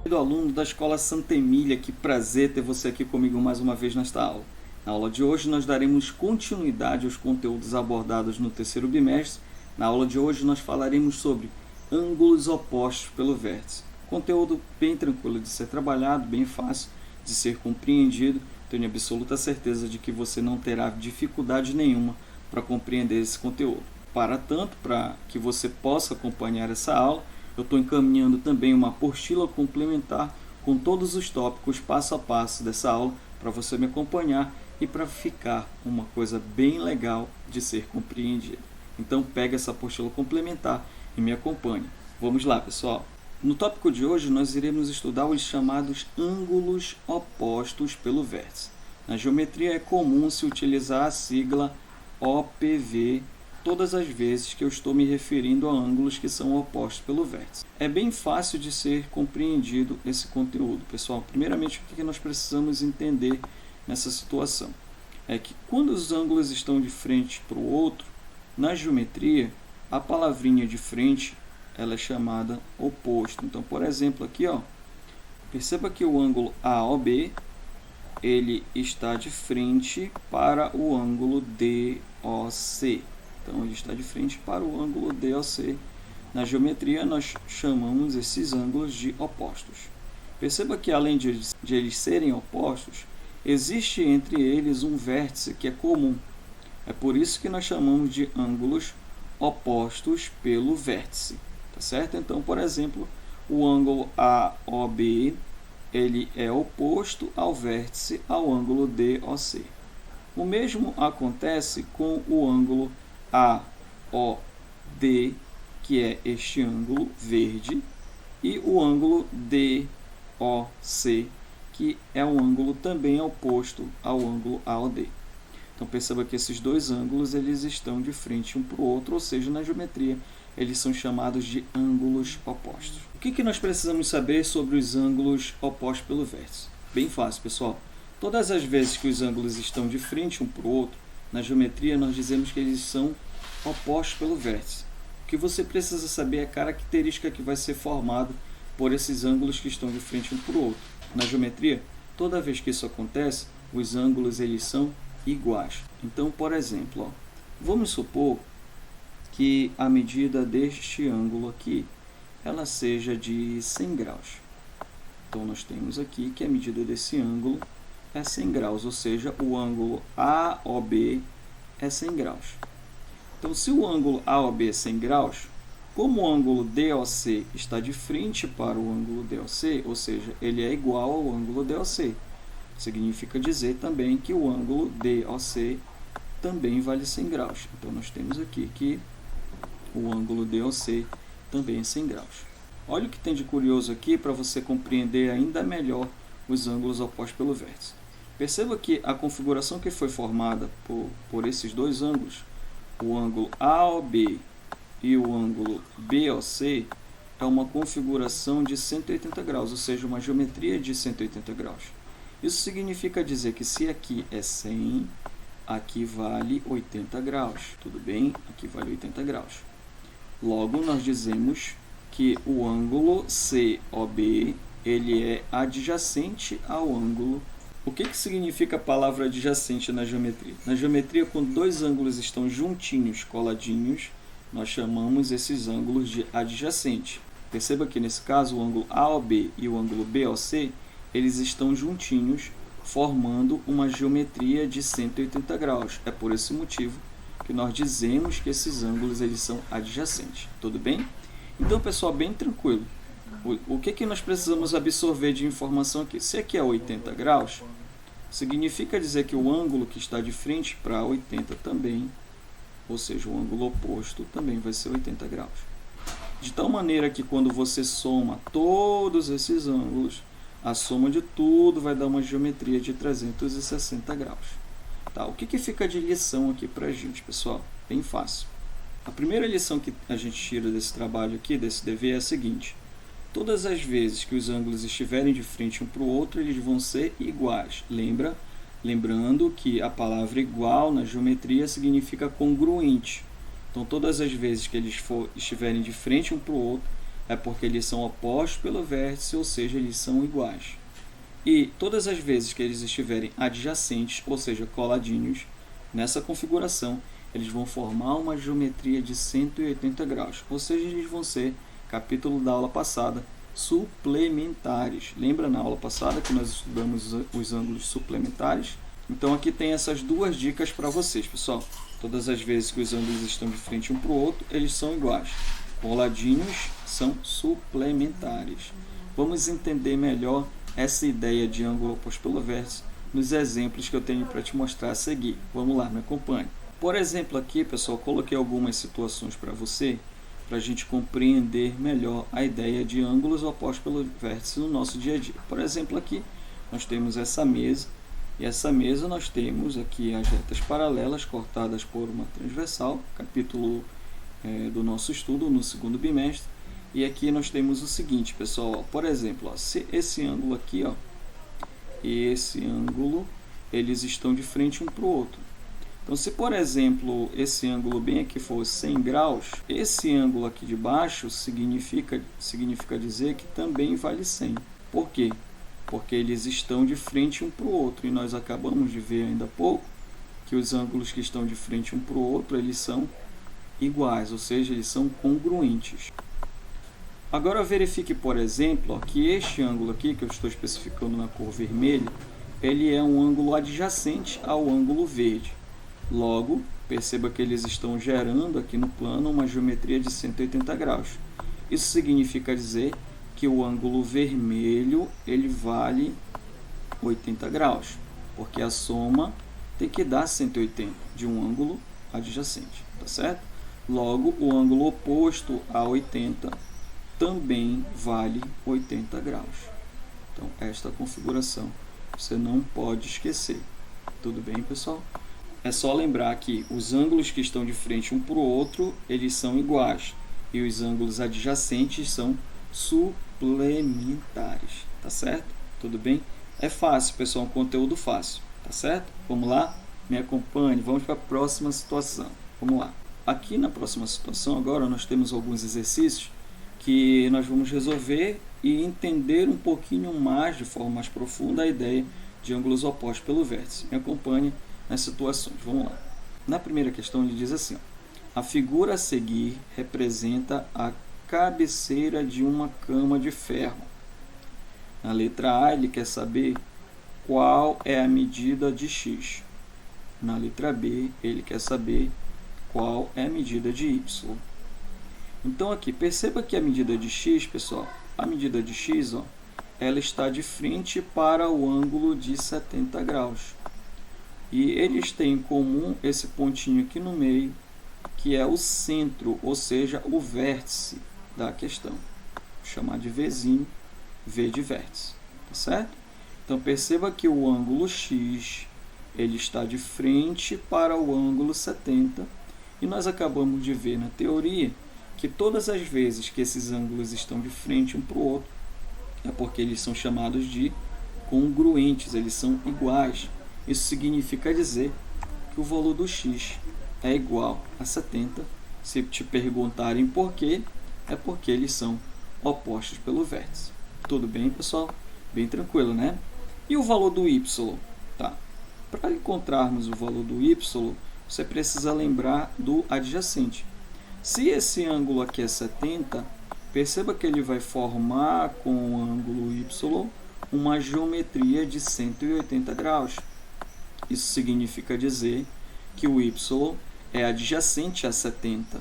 Do aluno da Escola Santa Emília, que prazer ter você aqui comigo mais uma vez nesta aula. Na aula de hoje nós daremos continuidade aos conteúdos abordados no terceiro bimestre. Na aula de hoje nós falaremos sobre ângulos opostos pelo vértice. Conteúdo bem tranquilo de ser trabalhado, bem fácil de ser compreendido. Tenho absoluta certeza de que você não terá dificuldade nenhuma para compreender esse conteúdo. Para tanto, para que você possa acompanhar essa aula, eu estou encaminhando também uma apostila complementar com todos os tópicos passo a passo dessa aula para você me acompanhar e para ficar uma coisa bem legal de ser compreendida. Então pega essa apostila complementar e me acompanhe. Vamos lá, pessoal. No tópico de hoje nós iremos estudar os chamados ângulos opostos pelo vértice. Na geometria é comum se utilizar a sigla OPV todas as vezes que eu estou me referindo a ângulos que são opostos pelo vértice. É bem fácil de ser compreendido esse conteúdo, pessoal. Primeiramente, o que nós precisamos entender nessa situação é que quando os ângulos estão de frente para o outro, na geometria, a palavrinha de frente ela é chamada oposto. Então, por exemplo, aqui, perceba que o ângulo AOB ele está de frente para o ângulo DOC. Então, ele está de frente para o ângulo DOC. Na geometria, nós chamamos esses ângulos de opostos. Perceba que, além de eles serem opostos, existe entre eles um vértice que é comum. É por isso que nós chamamos de ângulos opostos pelo vértice. Tá certo? Então, por exemplo, o ângulo AOB ele é oposto ao vértice ao ângulo DOC. O mesmo acontece com o ângulo AOD, que é este ângulo verde, e o ângulo DOC, que é um ângulo também oposto ao ângulo AOD. Então perceba que esses dois ângulos eles estão de frente um para o outro, ou seja, na geometria eles são chamados de ângulos opostos. O que nós precisamos saber sobre os ângulos opostos pelo vértice? Bem fácil, pessoal. Todas as vezes que os ângulos estão de frente um para o outro, na geometria nós dizemos que eles são opostos pelo vértice. O que você precisa saber é a característica que vai ser formada por esses ângulos que estão de frente um para o outro. Na geometria, toda vez que isso acontece, os ângulos eles são iguais. Então, por exemplo, vamos supor que a medida deste ângulo aqui ela seja de 100 graus. Então, nós temos aqui que a medida desse ângulo é 100 graus, ou seja, o ângulo AOB é 100 graus. Então, se o ângulo AOB é 100 graus, como o ângulo DOC está de frente para o ângulo DOC, ou seja, ele é igual ao ângulo DOC, significa dizer também que o ângulo DOC também vale 100 graus. Então, nós temos aqui que o ângulo DOC também é 100 graus. Olha o que tem de curioso aqui para você compreender ainda melhor os ângulos opostos pelo vértice. Perceba que a configuração que foi formada por esses dois ângulos, o ângulo AOB e o ângulo BOC, é uma configuração de 180 graus, ou seja, uma geometria de 180 graus. Isso significa dizer que se aqui é 100, aqui vale 80 graus. Tudo bem? Aqui vale 80 graus. Logo, nós dizemos que o ângulo COB ele é adjacente ao ângulo. O que significa a palavra adjacente na geometria? Na geometria, quando dois ângulos estão juntinhos, coladinhos, nós chamamos esses ângulos de adjacente. Perceba que nesse caso o ângulo AOB e o ângulo BOC eles estão juntinhos, formando uma geometria de 180 graus. É por esse motivo que nós dizemos que esses ângulos eles são adjacentes. Tudo bem? Então, pessoal, bem tranquilo. O que nós precisamos absorver de informação aqui? Se aqui é 80 graus, significa dizer que o ângulo que está de frente para 80 também, ou seja, o ângulo oposto, também vai ser 80 graus. De tal maneira que quando você soma todos esses ângulos, a soma de tudo vai dar uma geometria de 360 graus. Tá? O que fica de lição aqui para a gente, pessoal? Bem fácil. A primeira lição que a gente tira desse trabalho aqui, desse dever, é a seguinte. Todas as vezes que os ângulos estiverem de frente um para o outro, eles vão ser iguais. Lembrando que a palavra igual na geometria significa congruente. Então, todas as vezes que eles estiverem de frente um para o outro, é porque eles são opostos pelo vértice, ou seja, eles são iguais. E todas as vezes que eles estiverem adjacentes, ou seja, coladinhos, nessa configuração, eles vão formar uma geometria de 180 graus, ou seja, eles vão ser, capítulo da aula passada, suplementares. Lembra na aula passada que nós estudamos os ângulos suplementares? Então aqui tem essas duas dicas para vocês, pessoal. Todas as vezes que os ângulos estão de frente um para o outro, eles são iguais. Coladinhos são suplementares. Vamos entender melhor essa ideia de ângulo oposto pelo vértice nos exemplos que eu tenho para te mostrar a seguir. Vamos lá, me acompanhe. Por exemplo, aqui, pessoal, coloquei algumas situações para você, para a gente compreender melhor a ideia de ângulos opostos pelo vértice no nosso dia a dia. Por exemplo, aqui nós temos essa mesa, e essa mesa nós temos aqui as retas paralelas cortadas por uma transversal, capítulo do nosso estudo no segundo bimestre. E aqui nós temos o seguinte, pessoal, ó, por exemplo, ó, se esse ângulo aqui, ó, e esse ângulo, eles estão de frente um para o outro. Então, se por exemplo, esse ângulo bem aqui for 100 graus, esse ângulo aqui de baixo significa dizer que também vale 100. Por quê? Porque eles estão de frente um para o outro. E nós acabamos de ver ainda há pouco que os ângulos que estão de frente um para o outro, eles são iguais, ou seja, eles são congruentes. Agora verifique, por exemplo, ó, que este ângulo aqui, que eu estou especificando na cor vermelha, ele é um ângulo adjacente ao ângulo verde. Logo, perceba que eles estão gerando aqui no plano uma geometria de 180 graus. Isso significa dizer que o ângulo vermelho ele vale 80 graus, porque a soma tem que dar 180 de um ângulo adjacente, tá certo? Logo, o ângulo oposto a 80 também vale 80 graus. Então, esta configuração você não pode esquecer. Tudo bem, pessoal? É só lembrar que os ângulos que estão de frente um para o outro, eles são iguais. E os ângulos adjacentes são suplementares. Tá certo? Tudo bem? É fácil, pessoal, um conteúdo fácil. Tá certo? Vamos lá? Me acompanhe. Vamos para a próxima situação. Vamos lá. Aqui na próxima situação, agora, nós temos alguns exercícios que nós vamos resolver e entender um pouquinho mais, de forma mais profunda, a ideia de ângulos opostos pelo vértice. Me acompanhe nas situações. Vamos lá. Na primeira questão, ele diz assim, ó, a figura a seguir representa a cabeceira de uma cama de ferro. Na letra A, ele quer saber qual é a medida de x. Na letra B, ele quer saber qual é a medida de y. Então aqui, perceba que a medida de x, pessoal, a medida de x, ó, ela está de frente para o ângulo de 70 graus. E eles têm em comum esse pontinho aqui no meio, que é o centro, ou seja, o vértice da questão. Vou chamar de Vzinho, V de vértice, tá certo? Então perceba que o ângulo x, ele está de frente para o ângulo 70, e nós acabamos de ver na teoria que todas as vezes que esses ângulos estão de frente um para o outro, é porque eles são chamados de congruentes, eles são iguais. Isso significa dizer que o valor do x é igual a 70. Se te perguntarem por quê, é porque eles são opostos pelo vértice. Tudo bem, pessoal? Bem tranquilo, né? E o valor do y? Tá. Para encontrarmos o valor do y, você precisa lembrar do adjacente. Se esse ângulo aqui é 70, perceba que ele vai formar com o ângulo y uma geometria de 180 graus. Isso significa dizer que o y é adjacente a 70.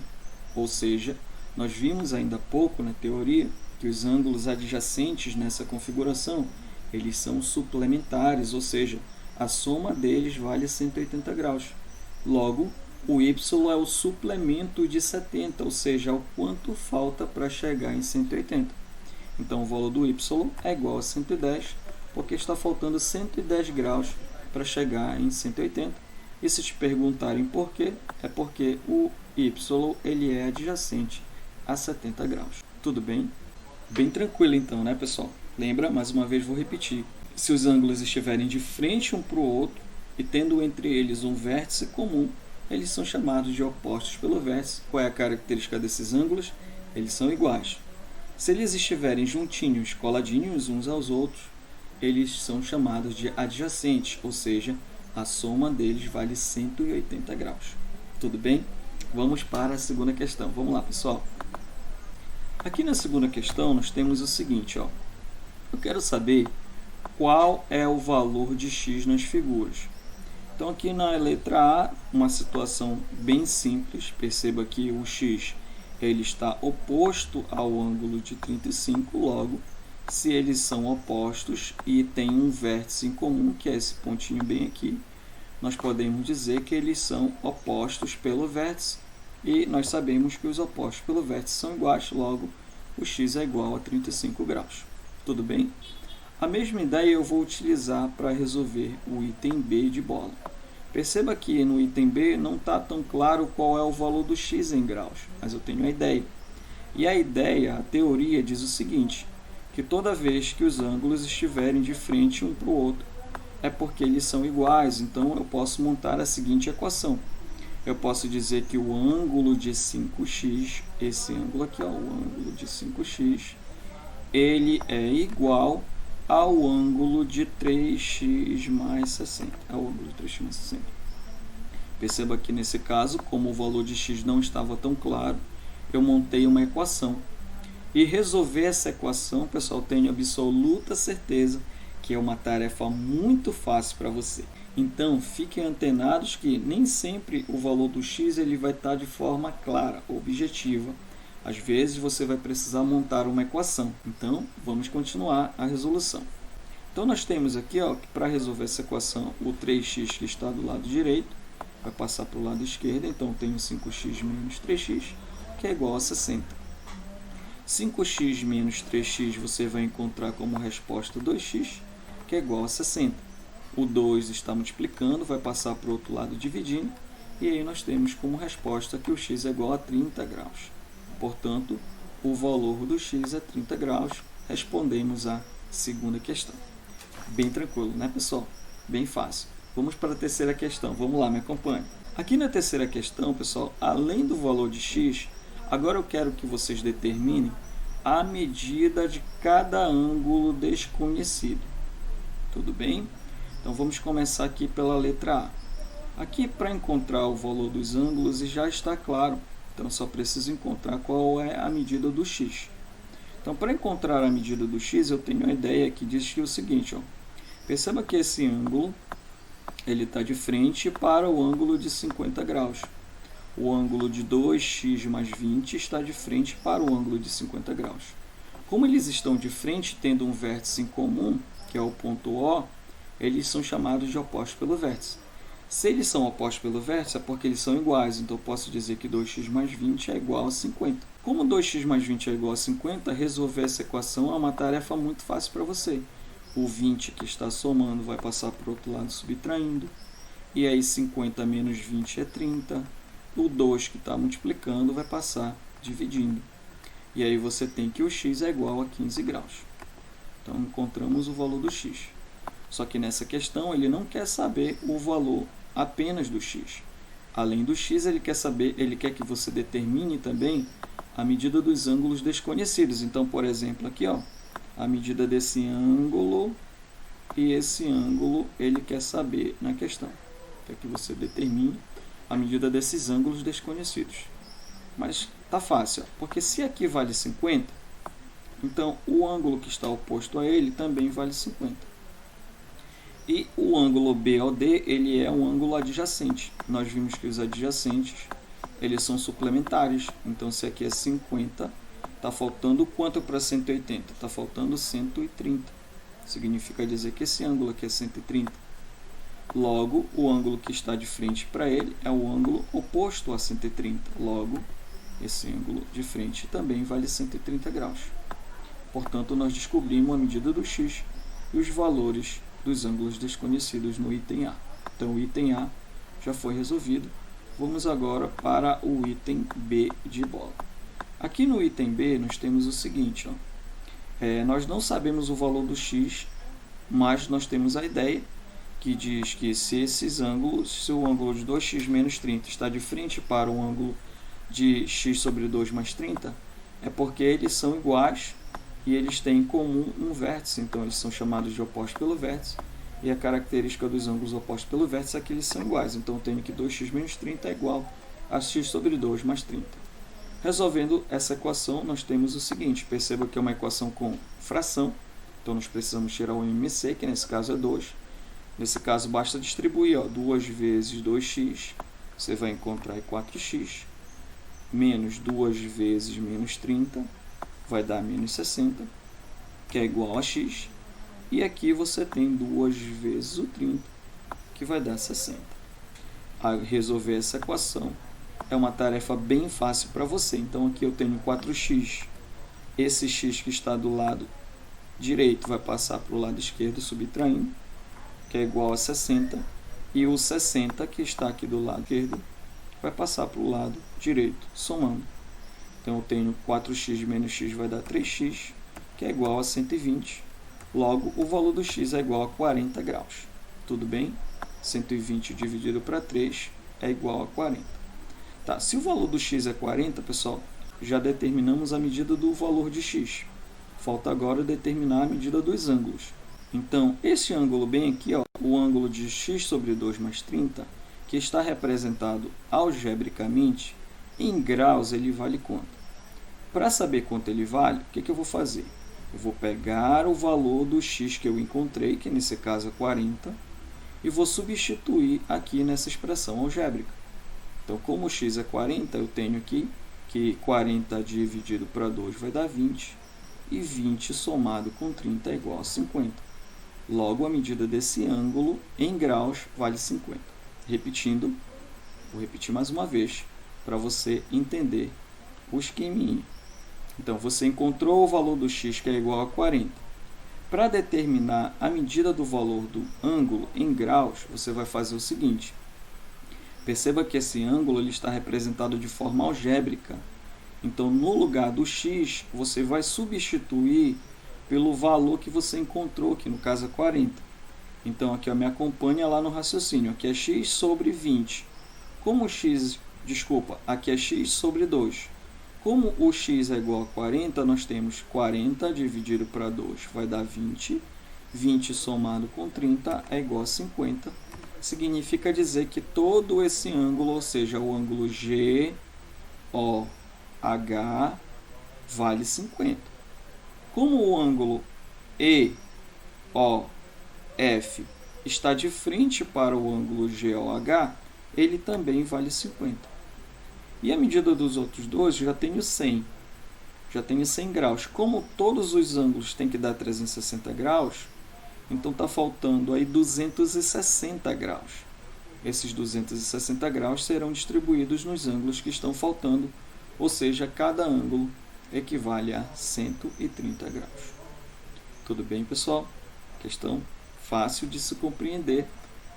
Ou seja, nós vimos ainda há pouco na teoria que os ângulos adjacentes nessa configuração, eles são suplementares, ou seja, a soma deles vale 180 graus. Logo, o y é o suplemento de 70, ou seja, o quanto falta para chegar em 180. Então, o valor do y é igual a 110, porque está faltando 110 graus para chegar em 180. E se te perguntarem por quê, é porque o y ele é adjacente a 70 graus. Tudo bem? Bem tranquilo então, né, pessoal? Lembra? Mais uma vez vou repetir. Se os ângulos estiverem de frente um para o outro e tendo entre eles um vértice comum, eles são chamados de opostos pelo vértice. Qual é a característica desses ângulos? Eles são iguais. Se eles estiverem juntinhos, coladinhos uns aos outros, eles são chamados de adjacentes, ou seja, a soma deles vale 180 graus. Tudo bem? Vamos para a segunda questão. Vamos lá, pessoal. Aqui na segunda questão, nós temos o seguinte, ó. Eu quero saber qual é o valor de x nas figuras. Então, aqui na letra A, uma situação bem simples. Perceba que o x ele está oposto ao ângulo de 35, logo, se eles são opostos e têm um vértice em comum, que é esse pontinho bem aqui, nós podemos dizer que eles são opostos pelo vértice, e nós sabemos que os opostos pelo vértice são iguais, logo, o x é igual a 35 graus. Tudo bem? A mesma ideia eu vou utilizar para resolver o item B de bola. Perceba que no item B não está tão claro qual é o valor do x em graus, mas eu tenho a ideia. E a ideia, a teoria, diz o seguinte, que toda vez que os ângulos estiverem de frente um para o outro, é porque eles são iguais, então eu posso montar a seguinte equação. Eu posso dizer que o ângulo de 5x, esse ângulo aqui, ó, o ângulo de 5x, ele é igual ao ângulo de 3x mais 60. Ao ângulo de 3x mais 60. Perceba que nesse caso, como o valor de x não estava tão claro, eu montei uma equação. E resolver essa equação, pessoal, tenho absoluta certeza que é uma tarefa muito fácil para você. Então, fiquem antenados que nem sempre o valor do x ele vai estar de forma clara, objetiva. Às vezes você vai precisar montar uma equação. Então, vamos continuar a resolução. Então, nós temos aqui, ó, que para resolver essa equação, o 3x que está do lado direito vai passar para o lado esquerdo. Então, tenho 5x menos 3x, que é igual a 60. 5x menos 3x você vai encontrar como resposta 2x, que é igual a 60. O 2 está multiplicando, vai passar para o outro lado dividindo, e aí nós temos como resposta que o x é igual a 30 graus. Portanto, o valor do x é 30 graus. Respondemos a segunda questão. Bem tranquilo, né, pessoal? Bem fácil. Vamos para a terceira questão. Vamos lá, me acompanhe. Aqui na terceira questão, pessoal, além do valor de x, agora eu quero que vocês determinem a medida de cada ângulo desconhecido. Tudo bem? Então, vamos começar aqui pela letra A. Aqui, para encontrar o valor dos ângulos, já está claro. Então, só preciso encontrar qual é a medida do x. Então, para encontrar a medida do x, eu tenho uma ideia que diz que é o seguinte, ó. Perceba que esse ângulo ele está de frente para o ângulo de 50 graus. O ângulo de 2x mais 20 está de frente para o ângulo de 50 graus. Como eles estão de frente, tendo um vértice em comum, que é o ponto O, eles são chamados de opostos pelo vértice. Se eles são opostos pelo vértice, é porque eles são iguais. Então, eu posso dizer que 2x mais 20 é igual a 50. Como 2x mais 20 é igual a 50, resolver essa equação é uma tarefa muito fácil para você. O 20 que está somando vai passar para o outro lado subtraindo. E aí, 50 menos 20 é 30. O 2 que está multiplicando vai passar dividindo. E aí, você tem que o x é igual a 15 graus. Então, encontramos o valor do x. Só que nessa questão, ele não quer saber o valor apenas do x. Além do x, ele quer que você determine também a medida dos ângulos desconhecidos. Então, por exemplo, aqui, ó, a medida desse ângulo e esse ângulo ele quer saber na questão. Quer que você determine a medida desses ângulos desconhecidos. Mas tá fácil, ó, porque se aqui vale 50, então o ângulo que está oposto a ele também vale 50. E o ângulo BOD, ele é um ângulo adjacente. Nós vimos que os adjacentes, eles são suplementares. Então, se aqui é 50, está faltando quanto para 180? Está faltando 130. Significa dizer que esse ângulo aqui é 130. Logo, o ângulo que está de frente para ele é o ângulo oposto a 130. Logo, esse ângulo de frente também vale 130 graus. Portanto, nós descobrimos a medida do x e os valores dos ângulos desconhecidos no item A. Então, o item A já foi resolvido. Vamos agora para o item B de bola. Aqui no item B, nós temos o seguinte, ó. Nós não sabemos o valor do x, mas nós temos a ideia que diz que se esses ângulos, se o ângulo de 2x menos 30 está de frente para o ângulo de x sobre 2 mais 30, é porque eles são iguais e eles têm em comum um vértice, então eles são chamados de opostos pelo vértice, e a característica dos ângulos opostos pelo vértice é que eles são iguais, então eu tenho que 2x menos 30 é igual a x sobre 2 mais 30. Resolvendo essa equação, nós temos o seguinte, perceba que é uma equação com fração, então nós precisamos tirar o MMC, que nesse caso é 2. Nesse caso, basta distribuir, 2 vezes 2x, você vai encontrar 4x, menos 2 vezes menos 30, vai dar menos 60, que é igual a x. E aqui você tem 2 vezes o 30, que vai dar 60. A resolver essa equação é uma tarefa bem fácil para você. Então, aqui eu tenho 4x. Esse x que está do lado direito vai passar para o lado esquerdo, subtraindo, que é igual a 60. E o 60, que está aqui do lado esquerdo, vai passar para o lado direito, somando. Então, eu tenho 4x menos x vai dar 3x, que é igual a 120. Logo, o valor do x é igual a 40 graus. Tudo bem? 120 dividido para 3 é igual a 40. Tá, se o valor do x é 40, pessoal, já determinamos a medida do valor de x. Falta agora determinar a medida dos ângulos. Então, esse ângulo bem aqui, o ângulo de x sobre 2 mais 30, que está representado algebricamente, em graus ele vale quanto? Para saber quanto ele vale, o que eu vou fazer? Eu vou pegar o valor do x que eu encontrei, que nesse caso é 40, e vou substituir aqui nessa expressão algébrica. Então, como o x é 40, eu tenho aqui que 40 dividido para 2 vai dar 20, e 20 somado com 30 é igual a 50. Logo, a medida desse ângulo em graus vale 50. Repetindo, vou repetir mais uma vez, para você entender o esqueminha. Então, você encontrou o valor do x, que é igual a 40. Para determinar a medida do valor do ângulo em graus, você vai fazer o seguinte. Perceba que esse ângulo ele está representado de forma algébrica. Então, no lugar do x, você vai substituir pelo valor que você encontrou, que no caso é 40. Então, aqui me acompanha lá no raciocínio. Aqui é x sobre 20. Aqui é x sobre 2. Como o x é igual a 40, nós temos 40 dividido para 2 vai dar 20. 20 somado com 30 é igual a 50. Significa dizer que todo esse ângulo, ou seja, o ângulo GOH, vale 50. Como o ângulo EOF está de frente para o ângulo GOH, ele também vale 50. E a medida dos outros dois, já tenho 100. Já tenho 100 graus. Como todos os ângulos têm que dar 360 graus, então está faltando aí 260 graus. Esses 260 graus serão distribuídos nos ângulos que estão faltando, ou seja, cada ângulo equivale a 130 graus. Tudo bem, pessoal? Questão fácil de se compreender.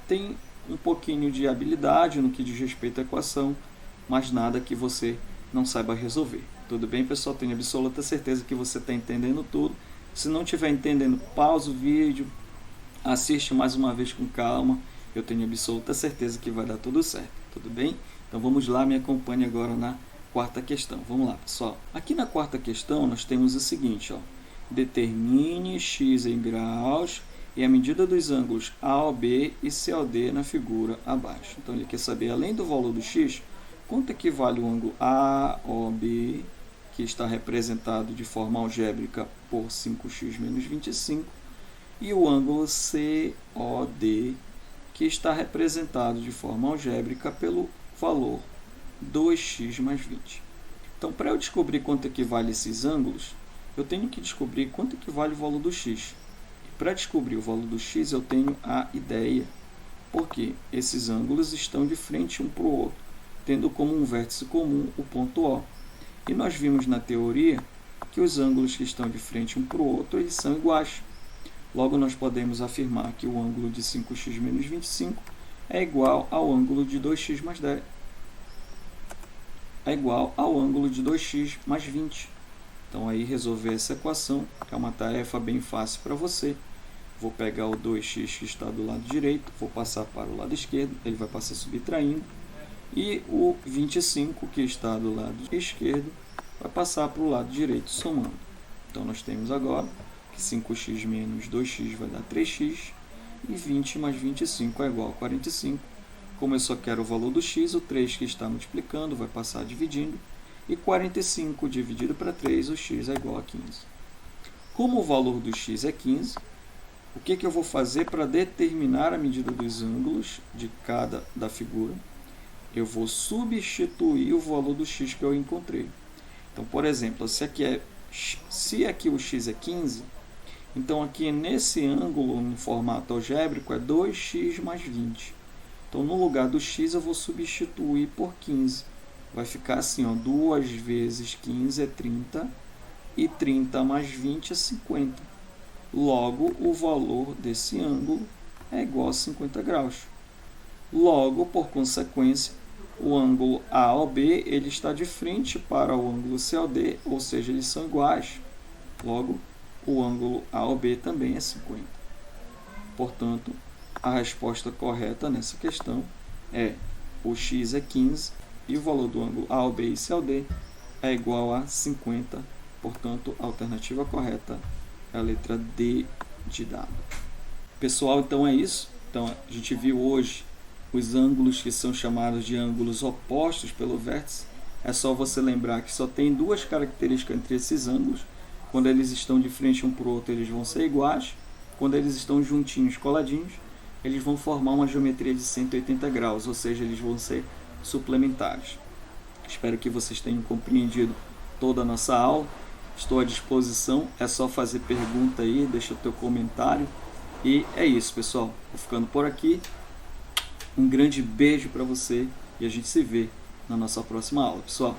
Tem um pouquinho de habilidade no que diz respeito à equação, mas nada que você não saiba resolver. Tudo bem, pessoal? Tenho absoluta certeza que você está entendendo tudo. Se não estiver entendendo, pausa o vídeo, assiste mais uma vez com calma. Eu tenho absoluta certeza que vai dar tudo certo. Tudo bem? Então vamos lá, me acompanhe agora na quarta questão. Vamos lá, pessoal. Aqui na quarta questão nós temos o seguinte, determine x em graus e a medida dos ângulos AOB e COD na figura abaixo. Então ele quer saber, além do valor do x, quanto equivale o ângulo AOB, que está representado de forma algébrica por 5x menos 25, e o ângulo COD, que está representado de forma algébrica pelo valor 2x mais 20. Então, para eu descobrir quanto equivale esses ângulos, eu tenho que descobrir quanto equivale o valor do x. Para descobrir o valor do x, eu tenho a ideia, porque esses ângulos estão de frente um para o outro, tendo como um vértice comum o ponto O. E nós vimos na teoria que os ângulos que estão de frente um para o outro, eles são iguais. Logo, nós podemos afirmar que o ângulo de 5x menos 25 é igual ao ângulo de 2x mais 10. É igual ao ângulo de 2x mais 20. Então, aí resolver essa equação é uma tarefa bem fácil para você. Vou pegar o 2x que está do lado direito, vou passar para o lado esquerdo, ele vai passar subtraindo. E o 25 que está do lado esquerdo vai passar para o lado direito somando. Então nós temos agora que 5x menos 2x vai dar 3x, e 20 mais 25 é igual a 45. Como eu só quero o valor do x, o 3 que está multiplicando vai passar dividindo, e 45 dividido para 3, o x é igual a 15. Como o valor do x é 15, o que eu vou fazer para determinar a medida dos ângulos de cada da figura? Eu vou substituir o valor do x que eu encontrei. Então, por exemplo, se aqui o x é 15, então aqui nesse ângulo, no formato algébrico, é 2x mais 20. Então, no lugar do x, eu vou substituir por 15. Vai ficar assim, ó, 2 vezes 15 é 30, e 30 mais 20 é 50. Logo, o valor desse ângulo é igual a 50 graus. Logo, por consequência, o ângulo AOB ele está de frente para o ângulo COD, ou seja, eles são iguais. Logo, o ângulo AOB também é 50. Portanto, a resposta correta nessa questão é o x é 15 e o valor do ângulo AOB e COD é igual a 50. Portanto, a alternativa correta é a letra D de dado. Pessoal, então é isso. Então, a gente viu hoje os ângulos que são chamados de ângulos opostos pelo vértice. É só você lembrar que só tem duas características entre esses ângulos. Quando eles estão de frente um para o outro, eles vão ser iguais. Quando eles estão juntinhos, coladinhos, eles vão formar uma geometria de 180 graus, ou seja, eles vão ser suplementares. Espero que vocês tenham compreendido toda a nossa aula. Estou à disposição, é só fazer pergunta aí, deixa o teu comentário. E é isso, pessoal. Vou ficando por aqui. Um grande beijo para você e a gente se vê na nossa próxima aula, pessoal.